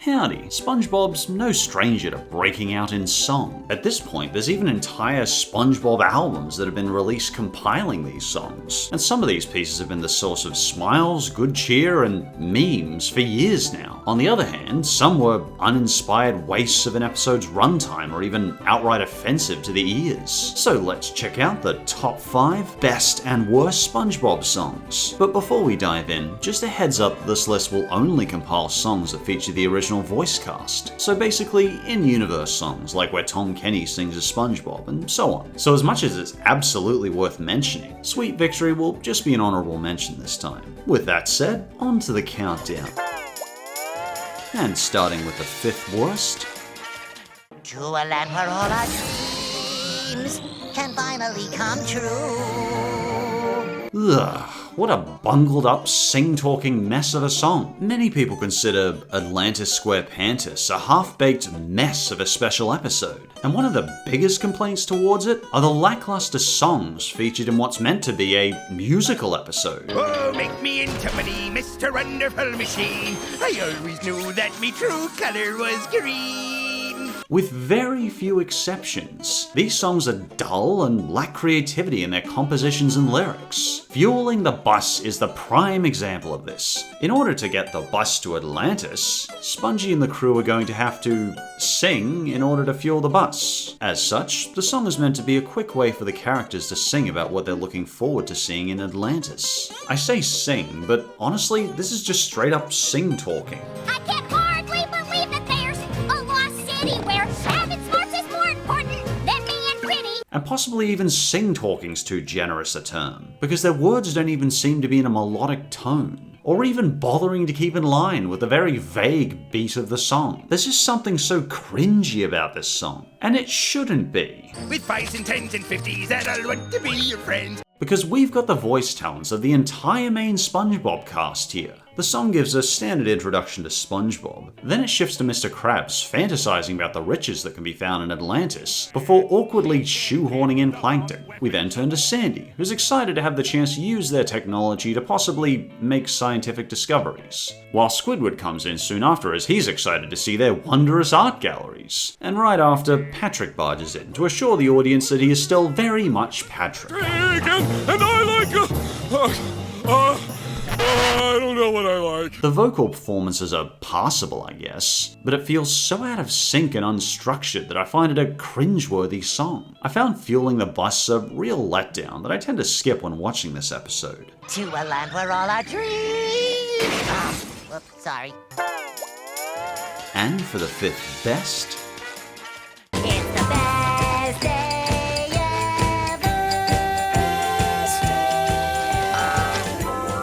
Howdy, SpongeBob's no stranger to breaking out in song. At this point, there's even entire SpongeBob albums that have been released compiling these songs, and some of these pieces have been the source of smiles, good cheer, and memes for years now. On the other hand, some were uninspired wastes of an episode's runtime or even outright offensive to the ears. So let's check out the top 5 best and worst SpongeBob songs. But before we dive in, just a heads up, this list will only compile songs that feature the original voice cast. So basically, in-universe songs, like where Tom Kenny sings as SpongeBob, and so on. So as much as it's absolutely worth mentioning, Sweet Victory will just be an honorable mention this time. With that said, on to the countdown. And starting with the 5th worst. To a land where all our dreams can finally come true. Ugh, what a bungled up, sing-talking mess of a song. Many people consider Atlantis SquarePantis a half-baked mess of a special episode. And one of the biggest complaints towards it are the lackluster songs featured in what's meant to be a musical episode. Oh, make me into money, Mr. Wonderful Machine. I always knew that me true color was green. With very few exceptions, these songs are dull and lack creativity in their compositions and lyrics. Fueling the Bus is the prime example of this. In order to get the bus to Atlantis, Spongy and the crew are going to have to sing in order to fuel the bus. As such, the song is meant to be a quick way for the characters to sing about what they're looking forward to seeing in Atlantis. I say sing, but honestly, this is just straight up sing-talking. I can hardly believe that there's a lost city where having smarts is more important than being pretty. And possibly even sing-talking's too generous a term, because their words don't even seem to be in a melodic tone, or even bothering to keep in line with the very vague beat of the song. There's just something so cringy about this song, and it shouldn't be. With 5s and 10s and 50s, and I'll want to be your friend. Because we've got the voice talents of the entire main SpongeBob cast here. The song gives a standard introduction to SpongeBob, then it shifts to Mr. Krabs fantasizing about the riches that can be found in Atlantis, before awkwardly shoehorning in Plankton. We then turn to Sandy, who's excited to have the chance to use their technology to possibly make scientific discoveries, while Squidward comes in soon after as he's excited to see their wondrous art galleries. And right after, Patrick barges in to assure the audience that he is still very much Patrick. And I like I don't know what I like. The vocal performances are passable, I guess, but it feels so out of sync and unstructured that I find it a cringeworthy song. I found Fueling the Bus a real letdown that I tend to skip when watching this episode. To a land where all our dreams. Whoops, sorry. And for the 5th best, It's the best day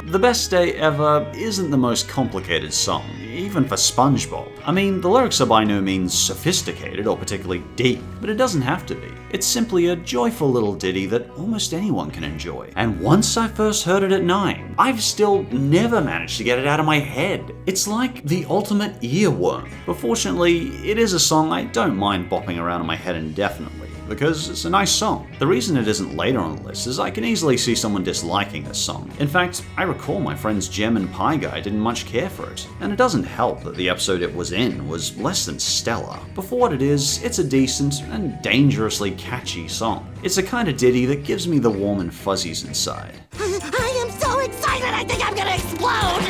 The Best Day Ever isn't the most complicated song, even for SpongeBob. I mean, the lyrics are by no means sophisticated or particularly deep, but it doesn't have to be. It's simply a joyful little ditty that almost anyone can enjoy. And once I first heard it at 9, I've still never managed to get it out of my head. It's like the ultimate earworm. But fortunately, it is a song I don't mind bopping around in my head indefinitely, because it's a nice song. The reason it isn't later on the list is I can easily see someone disliking this song. In fact, I recall my friends Jem and Pie Guy didn't much care for it, and it doesn't help that the episode it was in was less than stellar. But for what it is, it's a decent and dangerously catchy song. It's a kind of ditty that gives me the warm and fuzzies inside. I am so excited, I think I'm gonna explode!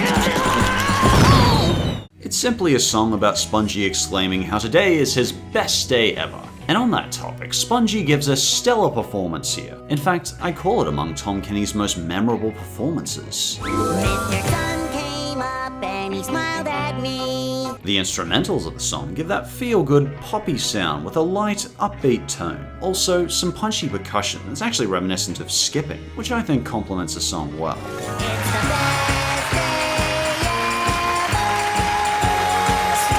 It's simply a song about Spongy exclaiming how today is his best day ever. And on that topic, Spongy gives a stellar performance here. In fact, I call it among Tom Kenny's most memorable performances. Mr. Sun came up and he smiled at me. The instrumentals of the song give that feel-good poppy sound with a light, upbeat tone. Also, some punchy percussion that's actually reminiscent of skipping, which I think complements the song well. It's the best day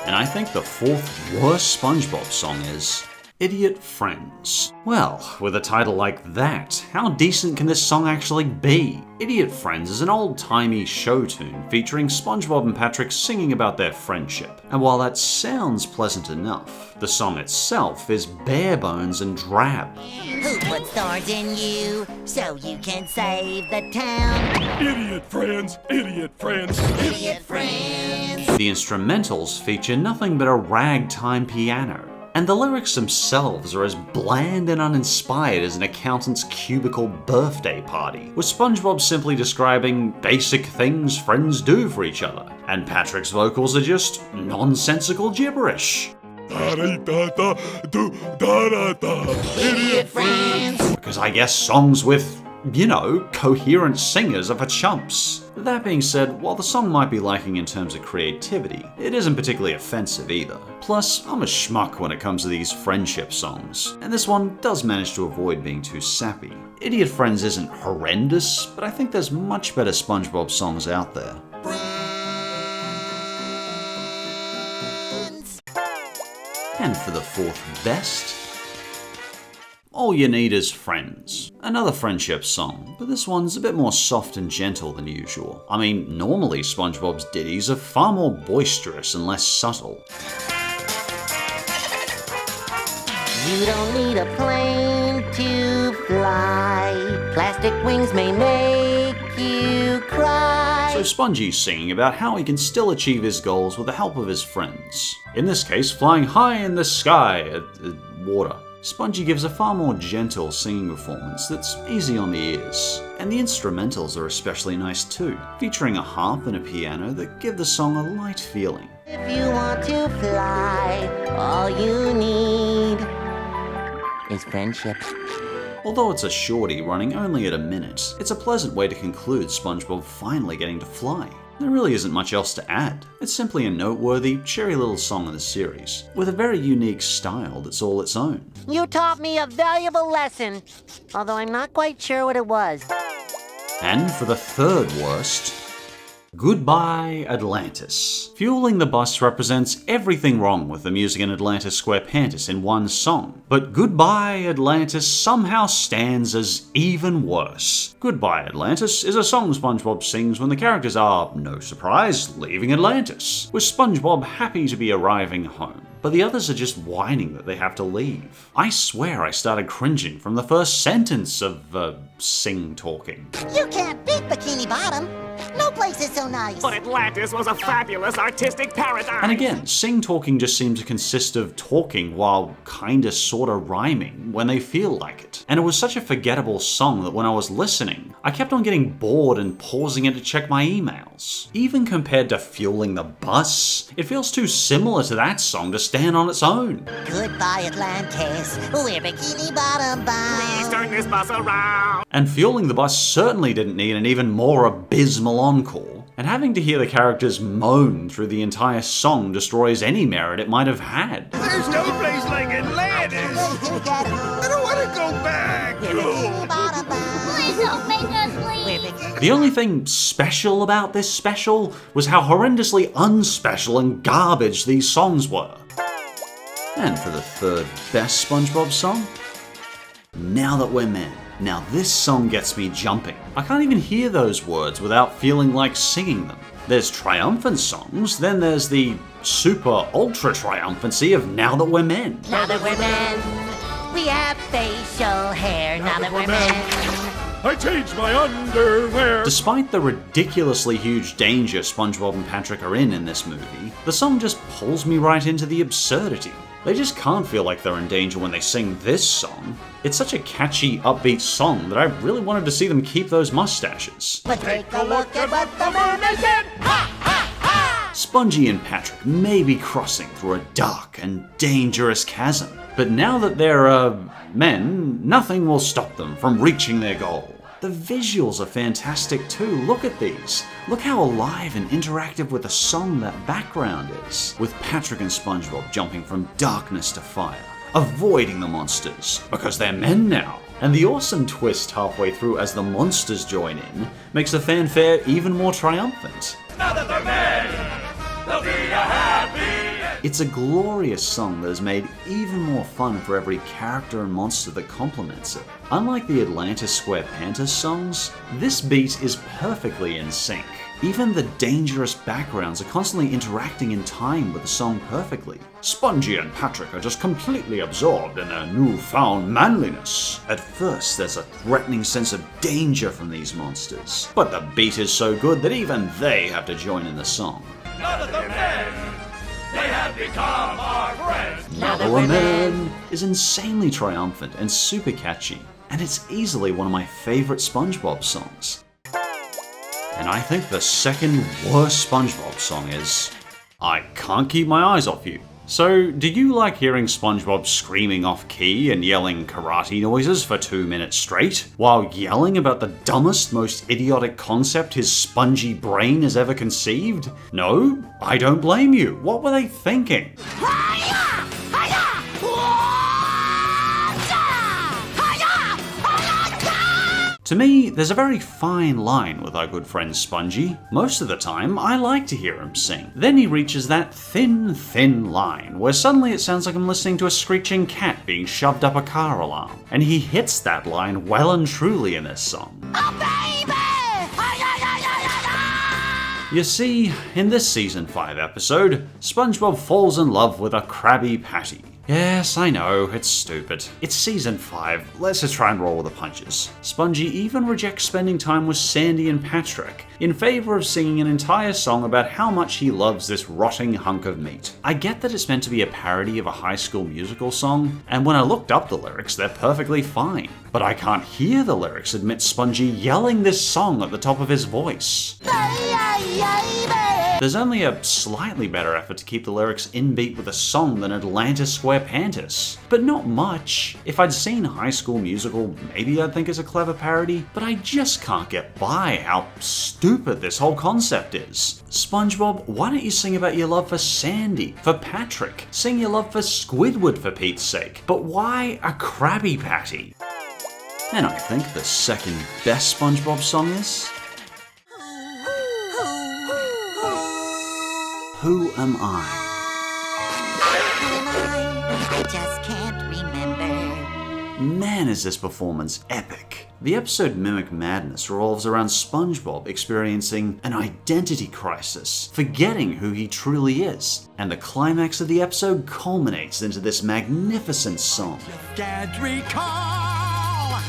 And I think the 4th worst SpongeBob song is Idiot Friends. Well, with a title like that, how decent can this song actually be? Idiot Friends is an old-timey show tune featuring SpongeBob and Patrick singing about their friendship. And while that sounds pleasant enough, the song itself is bare bones and drab. Who put stars in you so you can save the town? Idiot friends, idiot friends. Idiot friends. The instrumentals feature nothing but a ragtime piano. And the lyrics themselves are as bland and uninspired as an accountant's cubicle birthday party, with SpongeBob simply describing basic things friends do for each other, and Patrick's vocals are just nonsensical gibberish. Idiot friends. Because I guess songs with, you know, coherent singers are for chumps. That being said, while the song might be lacking in terms of creativity, it isn't particularly offensive either. Plus, I'm a schmuck when it comes to these friendship songs, and this one does manage to avoid being too sappy. Idiot Friends isn't horrendous, but I think there's much better SpongeBob songs out there. And for the fourth best, All You Need Is Friends. Another friendship song, but this one's a bit more soft and gentle than usual. I mean, normally SpongeBob's ditties are far more boisterous and less subtle. You don't need a plane to fly. Plastic wings may make you cry. So Spongie's singing about how he can still achieve his goals with the help of his friends. In this case, flying high in the sky at water. Spongie gives a far more gentle singing performance that's easy on the ears. And the instrumentals are especially nice too, featuring a harp and a piano that give the song a light feeling. If you want to fly, all you need is friendship. Although it's a shorty running only at a minute, it's a pleasant way to conclude SpongeBob finally getting to fly. There really isn't much else to add. It's simply a noteworthy, cheery little song in the series, with a very unique style that's all its own. You taught me a valuable lesson, although I'm not quite sure what it was. And for the third worst, Goodbye Atlantis. Fueling the Bus represents everything wrong with the music in Atlantis SquarePantis in one song, but Goodbye Atlantis somehow stands as even worse. Goodbye Atlantis is a song SpongeBob sings when the characters are, no surprise, leaving Atlantis, with SpongeBob happy to be arriving home. But the others are just whining that they have to leave. I swear I started cringing from the first sentence of sing-talking. You can't beat Bikini Bottom. No place is so nice. But Atlantis was a fabulous artistic paradise. And again, sing-talking just seemed to consist of talking while kinda sorta rhyming when they feel like it. And it was such a forgettable song that when I was listening, I kept on getting bored and pausing it to check my emails. Even compared to Fueling the Bus, it feels too similar to that song to stand on its own. Goodbye, Atlantis. We're Bikini Bottom bound. Please turn this bus around. And Fueling the Bus certainly didn't need an even more abysmal encore. And having to hear the characters moan through the entire song destroys any merit it might have had. There's no place like Atlantis. I don't want to go back. Bikini Bottom bound. Please don't make us leave. We're Bikini. The only thing special about this special was how horrendously unspecial and garbage these songs were. And for the third best SpongeBob song, Now That We're Men. Now this song gets me jumping. I can't even hear those words without feeling like singing them. There's triumphant songs, then there's the super ultra triumphancy of Now That We're Men. Now that we're men, we have facial hair. Now that we're men. I changed my underwear. Despite the ridiculously huge danger SpongeBob and Patrick are in this movie, the song just pulls me right into the absurdity. They just can't feel like they're in danger when they sing this song. It's such a catchy, upbeat song that I really wanted to see them keep those mustaches. But take a look at what the mermaid did. Ha ha ha! Spongie and Patrick may be crossing through a dark and dangerous chasm, but now that they're, men, nothing will stop them from reaching their goal. The visuals are fantastic too, look at these. Look how alive and interactive with the song that background is, with Patrick and SpongeBob jumping from darkness to fire, avoiding the monsters, because they're men now. And the awesome twist halfway through as the monsters join in makes the fanfare even more triumphant. Now that they're men, they'll be a happy It's a glorious song that is made even more fun for every character and monster that complements it. Unlike the Atlantis SquarePantas songs, this beat is perfectly in sync. Even the dangerous backgrounds are constantly interacting in time with the song perfectly. Spongy and Patrick are just completely absorbed in their newfound manliness. At first, there's a threatening sense of danger from these monsters, but the beat is so good that even they have to join in the song. None of the men, they have become our friends. Now the Men is insanely triumphant and super catchy, and it's easily one of my favorite SpongeBob songs. And I think the second worst SpongeBob song is I Can't Keep My Eyes Off You. So, do you like hearing SpongeBob screaming off key and yelling karate noises for 2 minutes straight, while yelling about the dumbest, most idiotic concept his spongy brain has ever conceived? No? I don't blame you. What were they thinking? To me, there's a very fine line with our good friend Spongy. Most of the time, I like to hear him sing. Then he reaches that thin line, where suddenly it sounds like I'm listening to a screeching cat being shoved up a car alarm. And he hits that line well and truly in this song. You see, in this Season 5 episode, SpongeBob falls in love with a Krabby Patty. Yes, I know, it's stupid. It's Season 5, let's just try and roll with the punches. Spongy even rejects spending time with Sandy and Patrick, in favor of singing an entire song about how much he loves this rotting hunk of meat. I get that it's meant to be a parody of a High School Musical song, and when I looked up the lyrics, they're perfectly fine. But I can't hear the lyrics amid Spongy yelling this song at the top of his voice. There's only a slightly better effort to keep the lyrics in beat with the song than Atlantis SquarePantas, but not much. If I'd seen High School Musical, maybe I'd think it's a clever parody, but I just can't get by how stupid this whole concept is. SpongeBob, why don't you sing about your love for Sandy, for Patrick? Sing your love for Squidward for Pete's sake, but why a Krabby Patty? And I think the second best SpongeBob song is Who Am I? I just can't remember. Man, is this performance epic. The episode Mimic Madness revolves around SpongeBob experiencing an identity crisis, forgetting who he truly is. And the climax of the episode culminates into this magnificent song.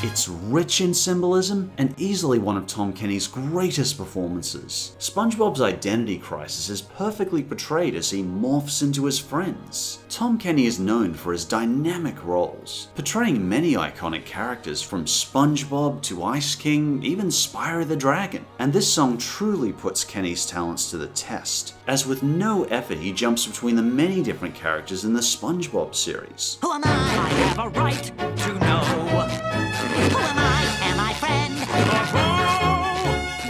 It's rich in symbolism and easily one of Tom Kenny's greatest performances. SpongeBob's identity crisis is perfectly portrayed as he morphs into his friends. Tom Kenny is known for his dynamic roles, portraying many iconic characters from SpongeBob to Ice King, even Spyro the Dragon. And this song truly puts Kenny's talents to the test, as with no effort he jumps between the many different characters in the SpongeBob series. Who am I? I have a right to know. Who am I? Am I friend?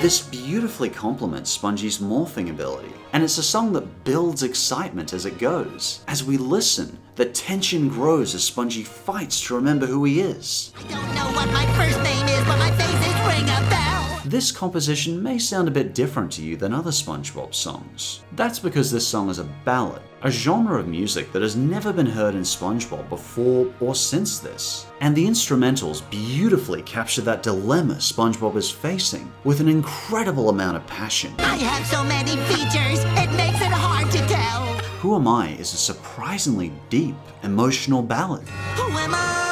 This beautifully complements Spongy's morphing ability, and it's a song that builds excitement as it goes. As we listen, the tension grows as Spongy fights to remember who he is. I don't know what my first name is, but my face is ring a bell. This composition may sound a bit different to you than other SpongeBob songs. That's because this song is a ballad, a genre of music that has never been heard in SpongeBob before or since this. And the instrumentals beautifully capture that dilemma SpongeBob is facing with an incredible amount of passion. I have so many features, it makes it hard to tell. Who Am I is a surprisingly deep, emotional ballad. Who am I?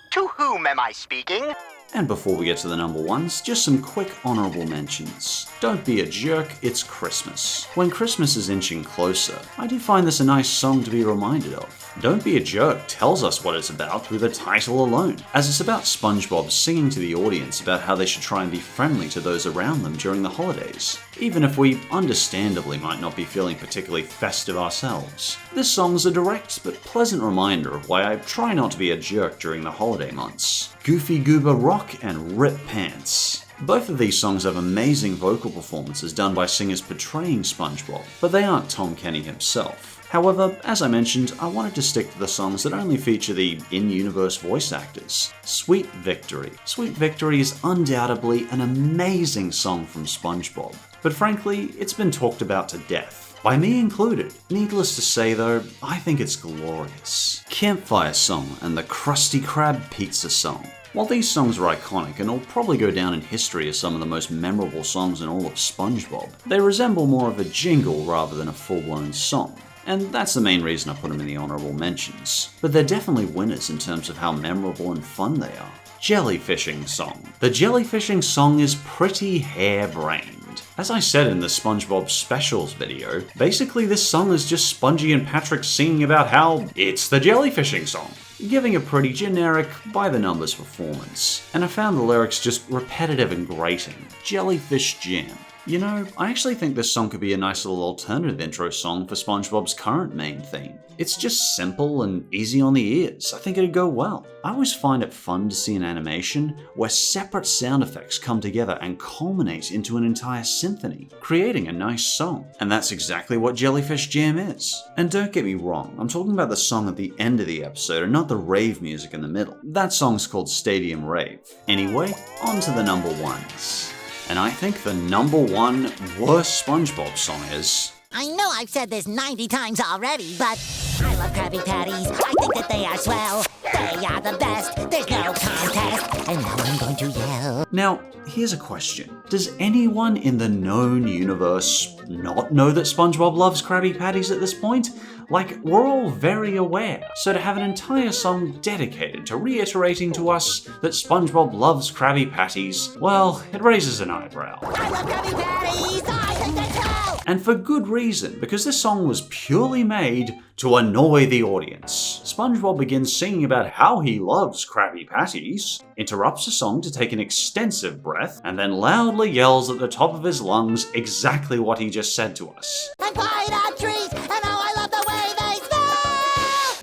To whom am I speaking? And before we get to the number ones, just some quick honorable mentions. Don't Be a Jerk, It's Christmas. When Christmas is inching closer, I do find this a nice song to be reminded of. Don't Be a Jerk tells us what it's about through the title alone, as it's about SpongeBob singing to the audience about how they should try and be friendly to those around them during the holidays, even if we understandably might not be feeling particularly festive ourselves. This song's a direct but pleasant reminder of why I try not to be a jerk during the holiday months. Goofy Goober Rock and Rip Pants. Both of these songs have amazing vocal performances done by singers portraying SpongeBob, but they aren't Tom Kenny himself. However, as I mentioned, I wanted to stick to the songs that only feature the in-universe voice actors. Sweet Victory. Sweet Victory is undoubtedly an amazing song from SpongeBob, but frankly, it's been talked about to death, by me included. Needless to say though, I think it's glorious. Campfire Song and the Krusty Krab Pizza Song. While these songs are iconic and will probably go down in history as some of the most memorable songs in all of SpongeBob, they resemble more of a jingle rather than a full-blown song. And that's the main reason I put them in the honorable mentions. But they're definitely winners in terms of how memorable and fun they are. Jellyfishing Song. The Jellyfishing Song is pretty harebrained. As I said in the SpongeBob Specials video, basically this song is just Spongy and Patrick singing about how it's the Jellyfishing Song, giving a pretty generic, by-the-numbers performance. And I found the lyrics just repetitive and grating. Jellyfish Jam. You know, I actually think this song could be a nice little alternative intro song for SpongeBob's current main theme. It's just simple and easy on the ears. I think it'd go well. I always find it fun to see an animation where separate sound effects come together and culminate into an entire symphony, creating a nice song. And that's exactly what Jellyfish Jam is. And don't get me wrong, I'm talking about the song at the end of the episode and not the rave music in the middle. That song's called Stadium Rave. Anyway, on to the number ones. And I think the number one worst SpongeBob song is... I know I've said this 90 times already, but I love Krabby Patties. I think that they are swell. They are the best. There's no contest. And now I'm going to yell. Now, here's a question. Does anyone in the known universe not know that SpongeBob loves Krabby Patties at this point? Like, we're all very aware. So to have an entire song dedicated to reiterating to us that SpongeBob loves Krabby Patties, well, it raises an eyebrow. I love Krabby Patties. I think they swell. And for good reason, because this song was purely made to annoy the audience. SpongeBob begins singing about how he loves Krabby Patties, interrupts the song to take an extensive breath, and then loudly yells at the top of his lungs exactly what he just said to us. I'm flying on trees, and oh, I love the way they smell.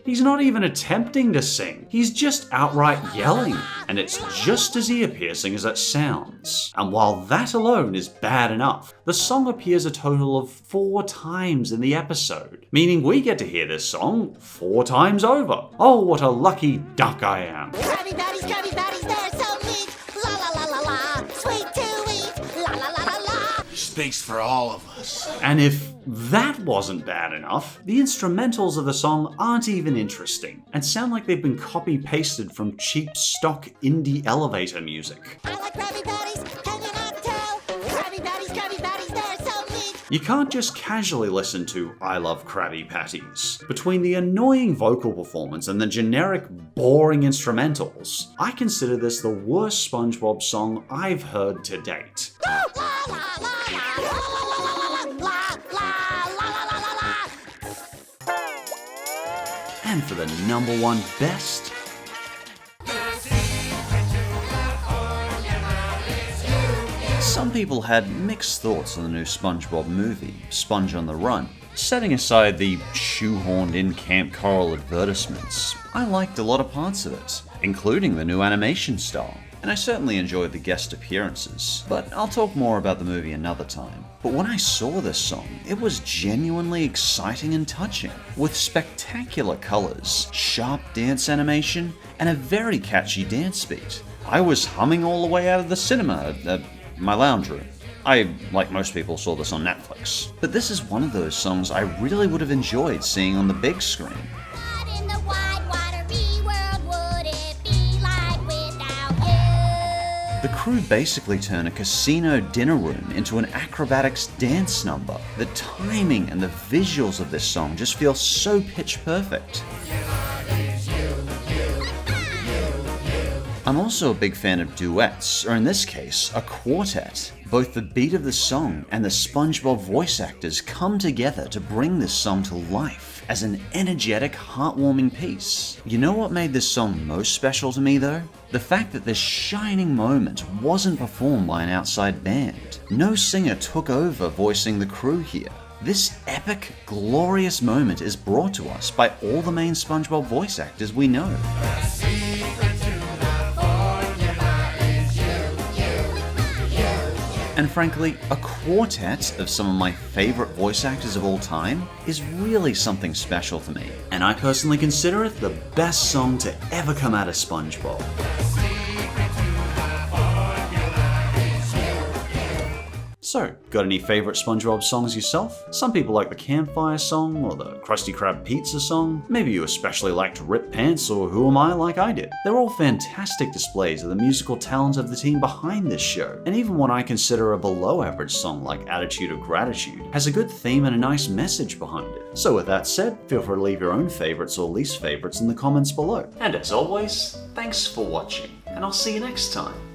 He's not even attempting to sing, he's just outright yelling, and it's just as ear-piercing as it sounds. And while that alone is bad enough, the song appears a total of 4 times in the episode, meaning we get to hear this song 4 times over. Oh, what a lucky duck I am. Krabby Patties, they're so neat. La la la la la, sweet to eat. La la la la la. Speaks for all of us. And if that wasn't bad enough, the instrumentals of the song aren't even interesting, and sound like they've been copy-pasted from cheap stock indie elevator music. I like Krabby Patties, can you not tell? Krabby Patties, they're so neat. You can't just casually listen to I Love Krabby Patties. Between the annoying vocal performance and the generic, boring instrumentals, I consider this the worst SpongeBob song I've heard to date. La la la la la la la la la la la. And for the number one best, some people had mixed thoughts on the new SpongeBob movie, Sponge on the Run. Setting aside the shoehorned-in Camp Coral advertisements, I liked a lot of parts of it, including the new animation style, and I certainly enjoyed the guest appearances, but I'll talk more about the movie another time. But when I saw this song, it was genuinely exciting and touching, with spectacular colors, sharp dance animation, and a very catchy dance beat. I was humming all the way out of the cinema at my lounge room. I, like most people, saw this on Netflix. But this is one of those songs I really would have enjoyed seeing on the big screen. What in the wide, watery world would it be like without you? The crew basically turn a casino dinner room into an acrobatics dance number. The timing and the visuals of this song just feel so pitch perfect. I'm also a big fan of duets, or in this case, a quartet. Both the beat of the song and the SpongeBob voice actors come together to bring this song to life as an energetic, heartwarming piece. You know what made this song most special to me though? The fact that this shining moment wasn't performed by an outside band. No singer took over voicing the crew here. This epic, glorious moment is brought to us by all the main SpongeBob voice actors we know. And frankly, a quartet of some of my favorite voice actors of all time is really something special to me. And I personally consider it the best song to ever come out of SpongeBob. So, got any favorite SpongeBob songs yourself? Some people like the Campfire song or the Krusty Krab Pizza song. Maybe you especially liked Rip Pants or Who Am I like I did. They're all fantastic displays of the musical talent of the team behind this show. And even what I consider a below average song like Attitude of Gratitude has a good theme and a nice message behind it. So with that said, feel free to leave your own favorites or least favorites in the comments below. And as always, thanks for watching, and I'll see you next time.